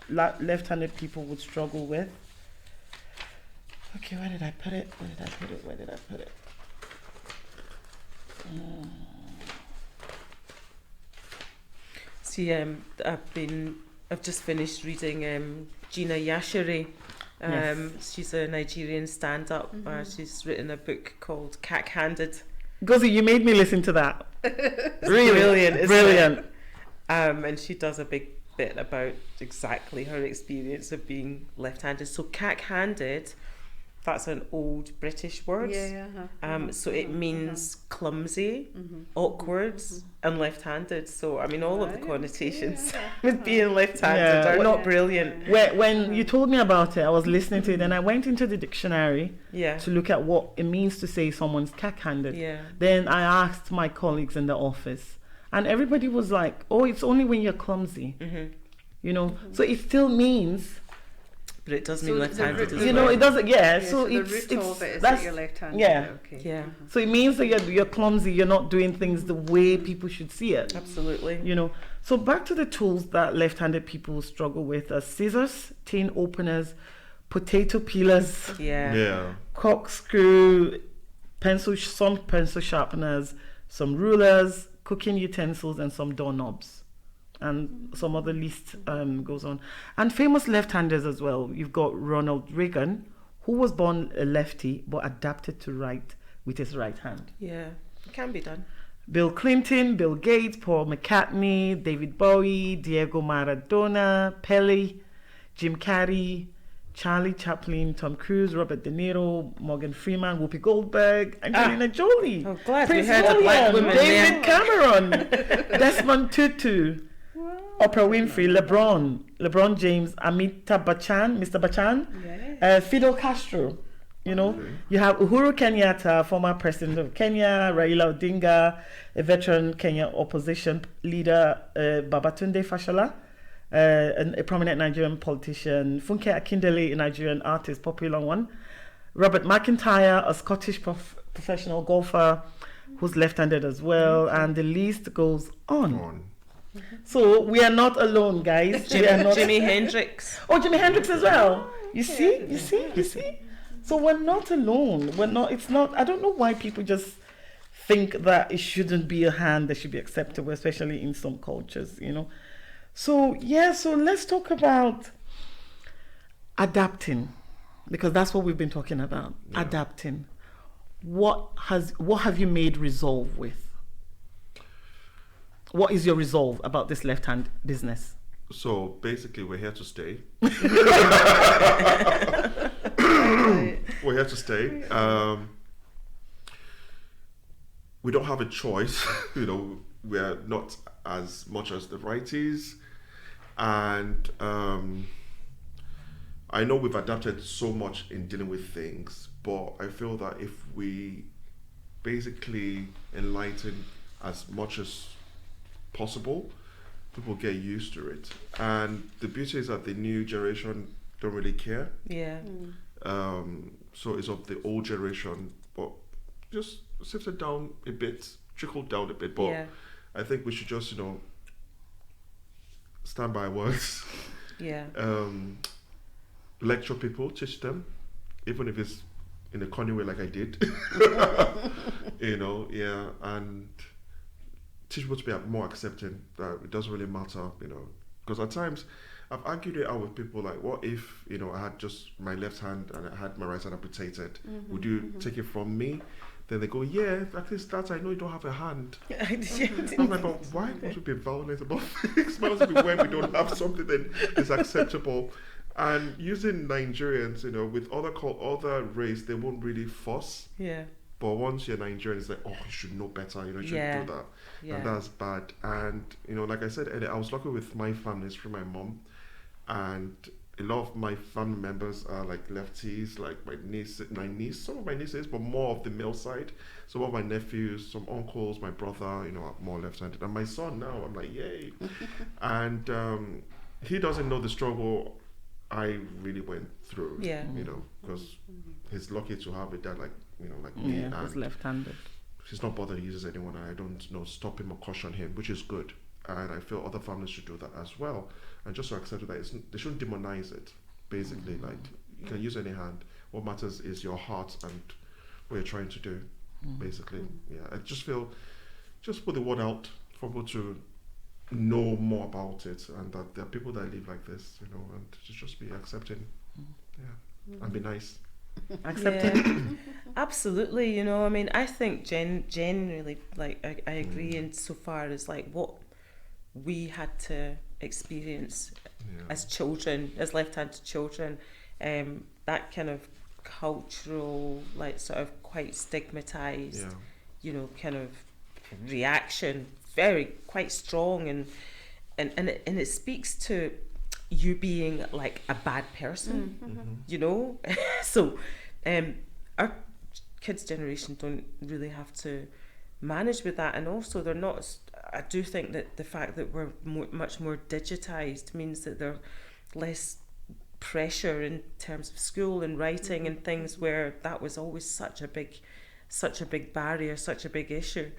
left-handed people would struggle with. Okay, where did I put it? See, I've just finished reading Gina Yashere. She's a Nigerian stand-up. She's written a book called Cack-Handed. Gozi, you made me listen to that. Brilliant. Brilliant. And she does a big bit about exactly her experience of being left-handed. So cack-handed, that's an old British word. So it means clumsy, awkward, and left-handed. So I mean, all of the connotations with being left-handed are not brilliant. When you told me about it, I was listening to it, and I went into the dictionary to look at what it means to say someone's cack-handed. Then I asked my colleagues in the office, and everybody was like, "Oh, it's only when you're clumsy." So it still means. But it does mean left-handed as well. It doesn't. So the root of it is that you're left-handed. So it means that you're clumsy. You're not doing things the way people should see it. Absolutely. So back to the tools that left-handed people struggle with: scissors, tin openers, potato peelers, corkscrew, some pencil sharpeners, some rulers, cooking utensils, and some doorknobs. And some other list goes on. And famous left-handers as well. You've got Ronald Reagan, who was born a lefty but adapted to write with his right hand. Yeah, it can be done. Bill Clinton, Bill Gates, Paul McCartney, David Bowie, Diego Maradona, Pele, Jim Carrey, Charlie Chaplin, Tom Cruise, Robert De Niro, Morgan Freeman, Whoopi Goldberg, Angelina Jolie, Oh, glad Prince we heard a black William, woman David there. Cameron, Desmond Tutu, Oprah Winfrey, LeBron James, Amitabh Bachchan, Mr. Bachchan, Fidel Castro. You know, you have Uhuru Kenyatta, former president of Kenya, Raila Odinga, a veteran Kenya opposition leader, Babatunde Fashola, a prominent Nigerian politician, Funke Akindele, a Nigerian artist, popular one, Robert McIntyre, a Scottish professional golfer who's left-handed as well, and the list goes on. So we are not alone, guys. We are not... Jimi Hendrix. Oh, Jimi Hendrix as well. You see? So we're not alone. It's not, I don't know why people just think that it shouldn't be a hand that should be acceptable, especially in some cultures, you know. So, so let's talk about adapting, because that's what we've been talking about, adapting. What have you made resolve with? What is your resolve about this left-hand business? So basically, we're here to stay. We're here to stay. We don't have a choice. You know, we're not as much as the righties, and I know we've adapted so much in dealing with things, but I feel that if we basically enlighten as much as possible, people get used to it. And the beauty is that the new generation don't really care. Yeah. So it's of the old generation, but just sift it down a bit, trickle down a bit. But I think we should just, you know, stand by words. Yeah. Lecture people, teach them, even if it's in a corny way like I did. You know, and teach people to be more accepting that it doesn't really matter, you know, because at times I've argued it out with people like, what if, you know, I had just my left hand and I had my right hand amputated? Would you take it from me? Then they go, yeah, at least that I know you don't have a hand. I'm like, but why must we be violent about things? Why must it be when we don't have something that is acceptable? And using Nigerians, you know, with other race, they won't really fuss. Yeah. But once you're Nigerian, it's like, oh, you should know better, you know, you shouldn't do that. Yeah. And that's bad. And, you know, like I said earlier, I was lucky with my family through my mom. And a lot of my family members are like lefties, like my niece, some of my nieces, but more of the male side. Some of my nephews, some uncles, my brother, you know, are more left-handed. And my son now, I'm like, yay. And he doesn't know the struggle I really went through, you know, because he's lucky to have a dad like, you know, like me. Yeah, who's left-handed. He's not bothered he uses anyone, and I don't, you know, stop him or caution him, which is good. And I feel other families should do that as well. And just to accept that they shouldn't demonize it, basically. Like, you can use any hand. What matters is your heart and what you're trying to do, basically. Yeah, I just feel, just put the word out for people to know more about it, and that there are people that live like this, you know, and to just be accepting, and be nice. Accepting. Absolutely, you know, I mean, I think generally, like, I agree insofar as like what we had to experience as children, as left-handed children, that kind of cultural, like, sort of quite stigmatized, you know, kind of reaction, quite strong, and it speaks to you being like a bad person, you know. So our kids' generation don't really have to manage with that, and also they're not. I do think that the fact that we're much more digitized means that there's less pressure in terms of school and writing and things, where that was always such a big barrier, such a big issue.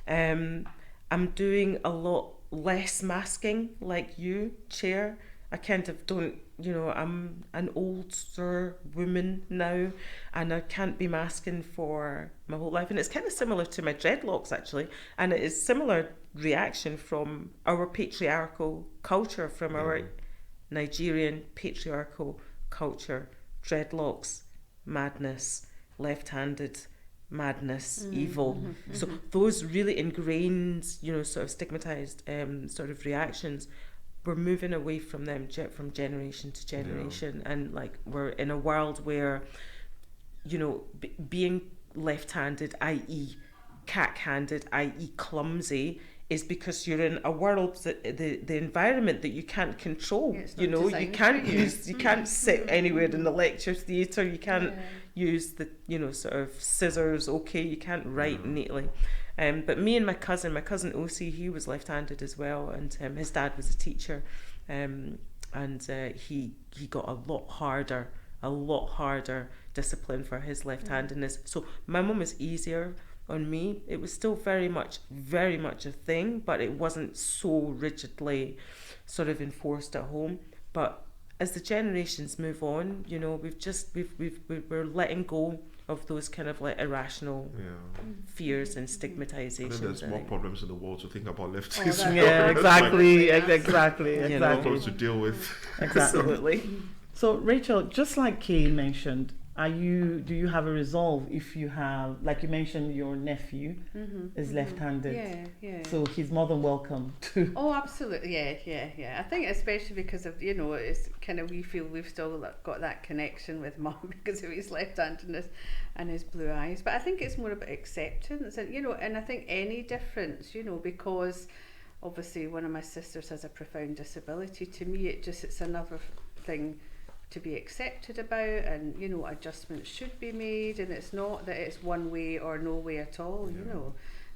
I'm doing a lot less masking, like you, Chair. I kind of don't, I'm an older woman now, and I can't be masking for my whole life. And it's kind of similar to my dreadlocks, actually. And it is similar reaction from our patriarchal culture, from our Nigerian patriarchal culture. Dreadlocks, madness, left-handed, madness, evil. So those really ingrained, sort of stigmatized sort of reactions, we're moving away from them from generation to generation. And like, we're in a world where, being left-handed, i.e. cack-handed, i.e. clumsy, is because you're in a world that the environment that you can't control. You can't you can't sit anywhere in the lecture theatre, you can't use the sort of scissors, you can't write neatly. But me and my cousin Osi, he was left-handed as well, and his dad was a teacher, and he got a lot harder discipline for his left-handedness. So my mum is easier on me. It was still very much a thing, but it wasn't so rigidly sort of enforced at home. But as the generations move on, we're letting go of those kind of like irrational fears and stigmatizations. And then there's more problems in the world to think about lefties. Exactly. Problems to deal with. Absolutely. So Rachel, just like Kay mentioned, do you have a resolve if you have, like you mentioned, your nephew is left-handed? Yeah. So he's more than welcome to. Oh, absolutely. Yeah. I think especially because of, it's kind of, we feel we've still got that connection with Mum because of his left-handedness and his blue eyes. But I think it's more about acceptance and, and I think any difference, because obviously one of my sisters has a profound disability. To me, it's another thing to be accepted about, and adjustments should be made, and it's not that it's one way or no way at all.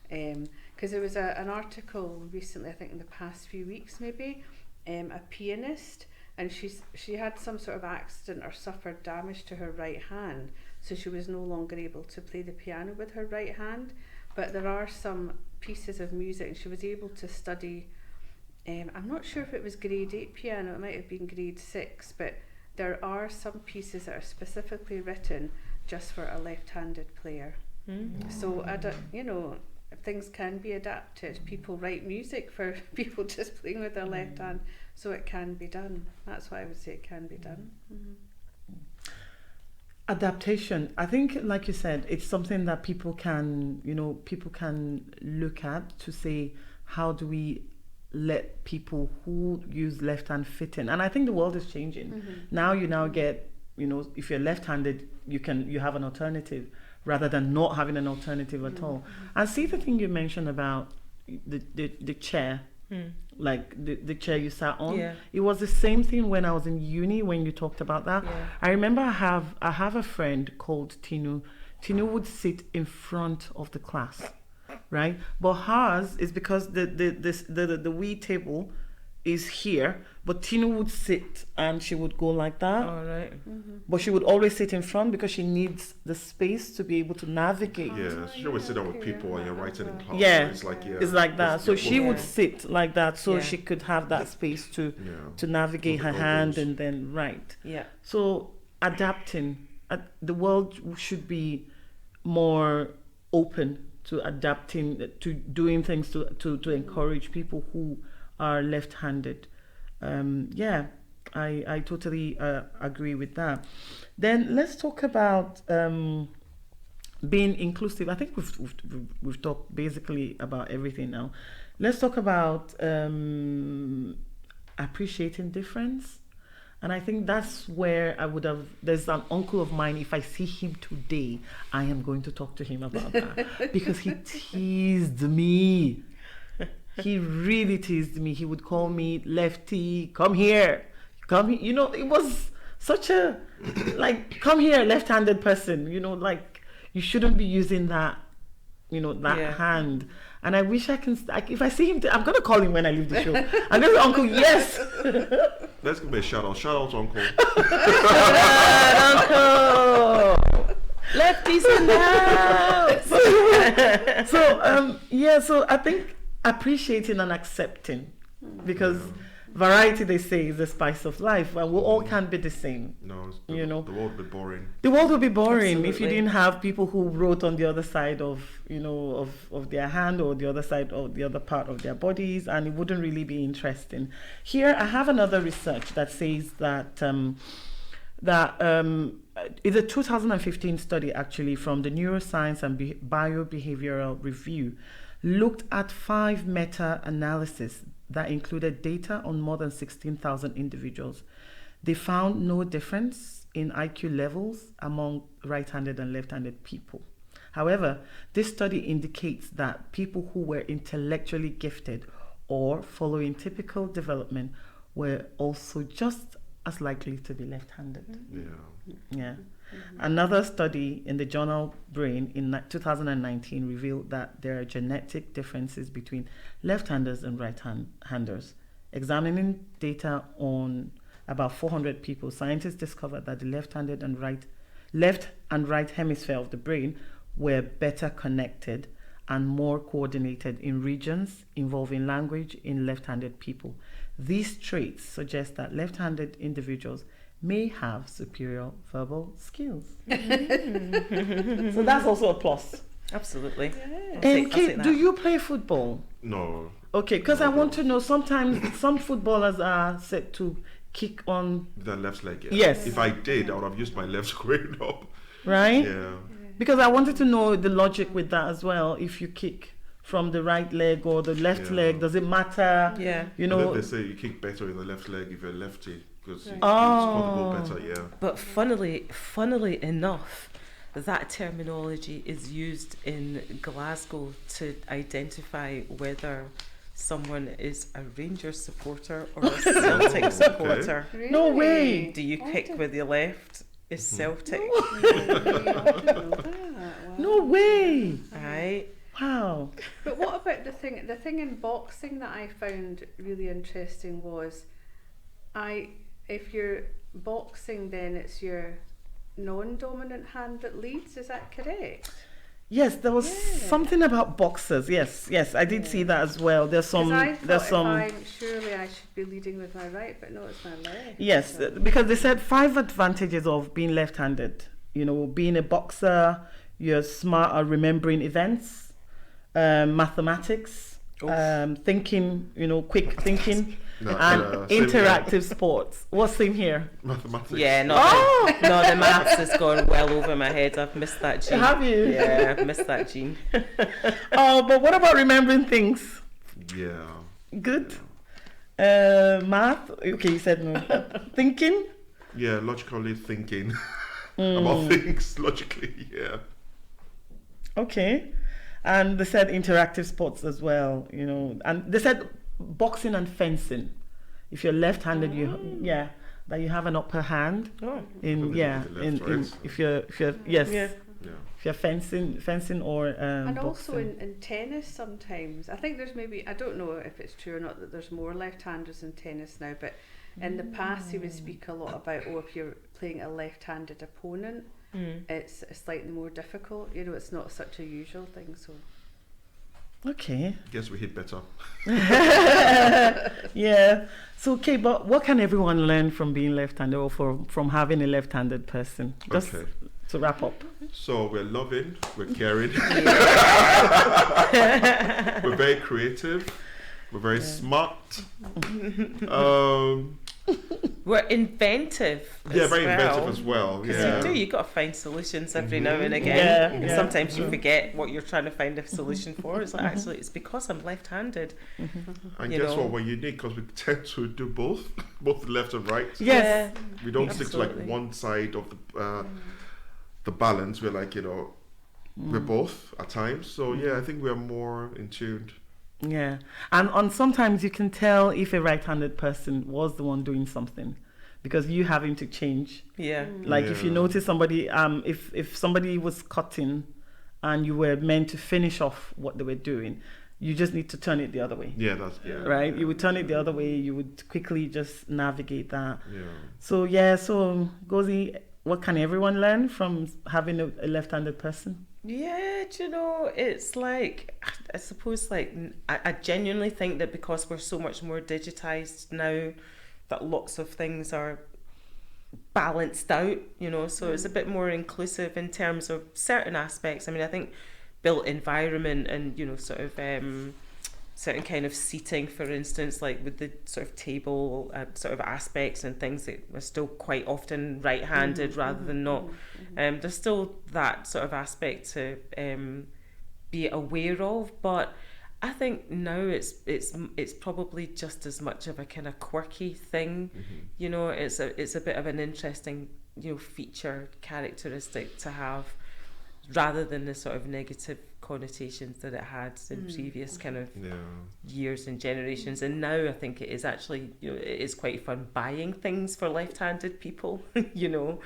Because there was an article recently, I think in the past few weeks maybe, a pianist, and she had some sort of accident or suffered damage to her right hand, so she was no longer able to play the piano with her right hand, but there are some pieces of music, and she was able to study, I'm not sure if it was grade 8 piano, it might have been grade 6, but there are some pieces that are specifically written just for a left-handed player. So things can be adapted. People write music for people just playing with their left hand, so it can be done. That's why I would say it can be done. Adaptation, I think, like you said, it's something that people can look at to say, how do we let people who use left hand fit in? And I think the world is changing. Now you get, if you're left-handed, you have an alternative rather than not having an alternative at all. And see the thing you mentioned about the chair, like the chair you sat on. It was the same thing when I was in uni when you talked about that. I remember I have a friend called Tinu. Tinu would sit in front of the class, right? But hers is because the wee table is here, but Tina would sit and she would go like that. All right. But she would always sit in front because she needs the space to be able to navigate. Yeah, she always sit down with people and you're writing in class. Yeah, it's like that. So she would sit like that so she could have that space to navigate her hand and then write. Yeah. So adapting, the world should be more open to adapting, to doing things to encourage people who are left-handed. I totally agree with that. Then let's talk about being inclusive. I think we've talked basically about everything now. Let's talk about appreciating difference. And I think that's where there's an uncle of mine, if I see him today, I am going to talk to him about that. Because he teased me. He really teased me. He would call me lefty, come here. It was such a, come here, left-handed person. You shouldn't be using that, hand. And I wish I can, if I see him, I'm going to call him when I leave the show. And then uncle, yes. Let's give me a shout out. Shout out to uncle. Uncle. Lefties in the house. So I think appreciating and accepting, because Variety, they say, is the spice of life, and we all can't be the same. No, You know. the world would be boring. The world would be boring if you Absolutely. didn't have people who wrote on the other side of, of their hand, or the other side of the other part of their bodies, and it wouldn't really be interesting. Here, I have another research that says that it's a 2015 study actually from the Neuroscience and Biobehavioral Review, looked at 5 meta-analyses that included data on more than 16,000 individuals. They found no difference in IQ levels among right-handed and left-handed people. However, this study indicates that people who were intellectually gifted or following typical development were also just as likely to be left-handed. Yeah. Yeah. Another study in the journal Brain in 2019 revealed that there are genetic differences between left-handers and right-handers. Examining data on about 400 people, scientists discovered that the left and right hemisphere of the brain were better connected and more coordinated in regions involving language in left-handed people. These traits suggest that left-handed individuals may have superior verbal skills. So that's also a plus. Absolutely. And I'll take Kate, that. do you play football? No. Okay, because No, I want no. to know, sometimes some footballers are said to kick on, The left leg. Yeah. Yes. If I did, I would have used my left growing up. right? Yeah. Because I wanted to know the logic with that as well. If you kick from the right leg or the left Yeah. leg, does it matter? Yeah. You And then know, they say you kick better in the left leg if you're lefty because you Oh. score the goal better. Yeah. But funnily enough, that terminology is used in Glasgow to identify whether someone is a Rangers supporter or a Celtic Okay. supporter. No way. Do you kick with your left? Is Celtic, no way. right? Wow. But what about the thing in boxing that I found really interesting was, if you're boxing, then it's your non-dominant hand that leads. Is that correct? Yes, there was Yeah. something about boxers. Yes, I did see that as well. There's 'Cause some, I there's thought some. surely I should be leading with my right, but no, it's my left. Yes, So- because they said 5 advantages of being left-handed. You know, being a boxer, you're smart at remembering events, mathematics, thinking, quick thinking, No, and same interactive sports. What's in here? mathematics. Yeah, no, Oh! no, the maths has gone well over my head. I've missed that gene. Have you? Yeah, I've missed that gene. Oh, but what about remembering things? Yeah. Good. Math? Okay, you said no. Thinking? Yeah, logically thinking Mm. about things logically. Yeah. Okay. And they said interactive sports as well, and they said boxing and fencing. If you're left-handed, that you have an upper hand Oh, in, Probably with the left, right? if you're yes, yeah. Yeah. if you're fencing or And also boxing. in tennis sometimes, I think there's maybe, I don't know if it's true or not, that there's more left-handers in tennis now, but in the past he would speak a lot about, if you're playing a left-handed opponent, it's slightly more difficult. It's not such a usual thing, so. Okay. Guess we hit better. Yeah. So, okay, but what can everyone learn from being left-handed or from having a left-handed person? Just Okay. to wrap up. So we're loving, we're caring, we're very creative, we're very smart. We're inventive. Yeah, as very well. inventive as well. Because Yeah. you do, you got to find solutions every now and Mhm. again. Yeah, And yeah. sometimes you forget what you're trying to find a solution for. It's like, actually, it's because I'm left-handed. And you guess know. what? We're unique because we tend to do both, both left and right. Yes. We don't stick to like Absolutely. one side of the balance. We're like, we're both at times. So yeah, I think we're more in tune. Yeah. And on sometimes you can tell if a right-handed person was the one doing something because you having to change. Yeah. Like if you Yeah. notice somebody, if somebody was cutting and you were meant to finish off what they were doing, you just need to turn it the other way. Yeah, yeah. Right? You would turn it the other way. You would quickly just navigate that. Yeah. So Gozi, what can everyone learn from having a left-handed person? Yeah, do you know, it's like, I suppose, like, I genuinely think that because we're so much more digitized now, that lots of things are balanced out, you know, so it's a bit more inclusive in terms of certain aspects. I mean, I think built environment and, you know, sort of certain kind of seating, for instance, like with the sort of table sort of aspects and things that are still quite often right-handed rather than not. There's still that sort of aspect to be aware of, but I think now it's probably just as much of a kind of quirky thing. You know, it's a bit of an interesting, you know, feature characteristic to have, rather than the sort of negative connotations that it had in previous kind of years and generations. And now I think it is actually, you know, it is quite fun buying things for left-handed people, you know,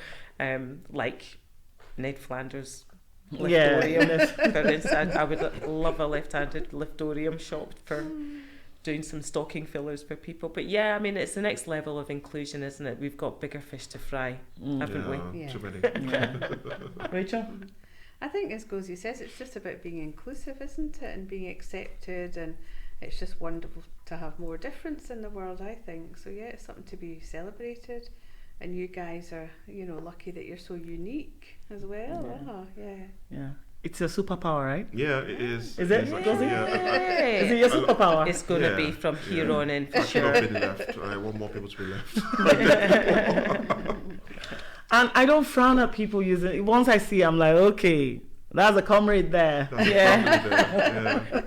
like Ned Flanders' liftorium. For instance, I would love a left-handed liftorium shop for doing some stocking fillers for people. But yeah, I mean, it's the next level of inclusion, isn't it? We've got bigger fish to fry, haven't we? Yeah. Too many. Rachel? I think, as Gozie says, it's just about being inclusive, isn't it? And being accepted, and it's just wonderful to have more difference in the world, I think. So yeah, it's something to be celebrated. And you guys are, you know, lucky that you're so unique as well. Yeah. It's a superpower, right? Yeah, it is. Is it? Actually, Yay. Is it your superpower? It's going to be from here on in for I should sure. have been left. I want more people to be left. And I don't frown at people using it. Once I see, I'm like, okay, that's a comrade there. Yeah.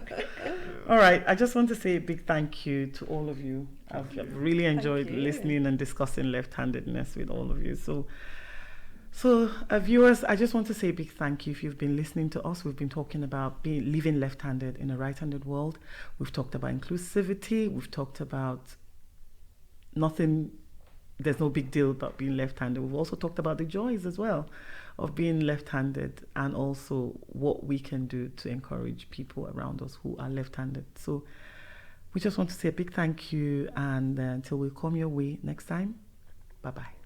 All right. I just want to say a big thank you to all of you. I've really enjoyed listening and discussing left-handedness with all of you. So viewers, I just want to say a big thank you if you've been listening to us. We've been talking about living left-handed in a right-handed world. We've talked about inclusivity. We've talked about there's no big deal about being left-handed. We've also talked about the joys as well of being left-handed, and also what we can do to encourage people around us who are left-handed. So we just want to say a big thank you, and until we come your way next time, bye-bye.